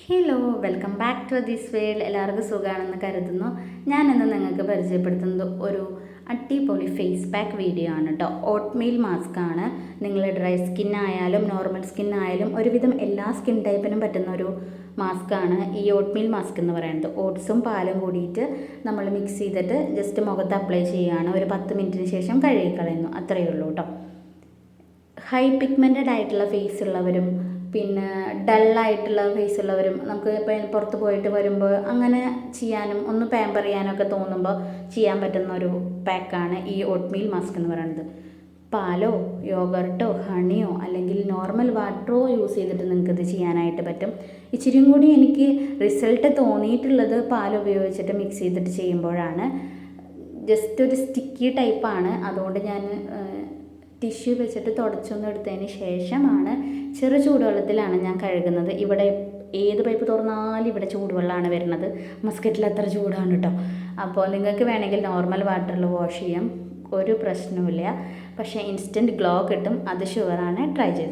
Hello, welcome back to this world. എല്ലാവർക്കും സുഖമാണെന്ന് കരുതുന്നു. ഞാനിന്ന് നിങ്ങൾക്ക് പരിചയപ്പെടുത്തുന്നത് ഒരു അടിപൊളി ഫേസ് പാക്ക് വീഡിയോ ആണ് കേട്ടോ. ഓട്ട്മീൽ മാസ്ക് ആണ്. നിങ്ങൾ ഡ്രൈ സ്കിൻ ആയാലും നോർമൽ സ്കിൻ ആയാലും ഒരുവിധം എല്ലാ സ്കിൻ ടൈപ്പിനും പറ്റുന്ന ഒരു മാസ്ക് ആണ് ഈ ഓട്ട്മീൽ മാസ്ക് എന്ന് പറയുന്നത്. ഓട്സും പാലും കൂടിയിട്ട് നമ്മൾ മിക്സ് ചെയ്തിട്ട് ജസ്റ്റ് മുഖത്ത് അപ്ലൈ ചെയ്യുകയാണ്. ഒരു 10 മിനിറ്റിന് ശേഷം കഴുകിക്കളയുന്നു. അത്രയേ ഉള്ളൂ കേട്ടോ. ഹൈ പിഗ്മെൻറ്റഡ് ആയിട്ടുള്ള ഫേസ് ഉള്ളവരും പിന്നെ ഡള്ളായിട്ടുള്ള ഫേസ് ഉള്ളവരും നമുക്ക് ഇപ്പം പുറത്ത് പോയിട്ട് വരുമ്പോൾ അങ്ങനെ ചെയ്യാനും ഒന്ന് പാമ്പർ ചെയ്യാനൊക്കെ തോന്നുമ്പോൾ ചെയ്യാൻ പറ്റുന്ന ഒരു പാക്കാണ് ഈ ഓട്ട്മീൽ മാസ്ക് എന്ന് പറയുന്നത്. പാലോ യോഗർട്ടോ ഹണിയോ അല്ലെങ്കിൽ നോർമൽ വാട്ടറോ യൂസ് ചെയ്തിട്ട് നിങ്ങൾക്കിത് ചെയ്യാനായിട്ട് പറ്റും. ഇച്ചിരിയും കൂടി എനിക്ക് റിസൾട്ട് തോന്നിയിട്ടുള്ളത് പാൽ ഉപയോഗിച്ചിട്ട് മിക്സ് ചെയ്തിട്ട് ചെയ്യുമ്പോഴാണ്. ജസ്റ്റ് ഒരു സ്റ്റിക്കി ടൈപ്പാണ്. അതുകൊണ്ട് ഞാൻ ടിഷ്യൂ വെച്ചിട്ട് തുടച്ചൊന്നും എടുത്തതിന് ശേഷമാണ് ചെറു ചൂടുവെള്ളത്തിലാണ് ഞാൻ കഴുകുന്നത്. ഇവിടെ ഏത് പൈപ്പ് തുറന്നാലും ഇവിടെ ചൂടുവെള്ളമാണ് വരുന്നത്. മസ്കറ്റിൽ അത്ര ചൂടാണ് കേട്ടോ. അപ്പോൾ നിങ്ങൾക്ക് വേണമെങ്കിൽ നോർമൽ വാട്ടറിൽ വാഷ് ചെയ്യാം, ഒരു പ്രശ്നവുമില്ല. പക്ഷേ ഇൻസ്റ്റൻറ്റ് ഗ്ലോ കിട്ടും, അത് ഷുവറാണ്. ട്രൈ ചെയ്തു.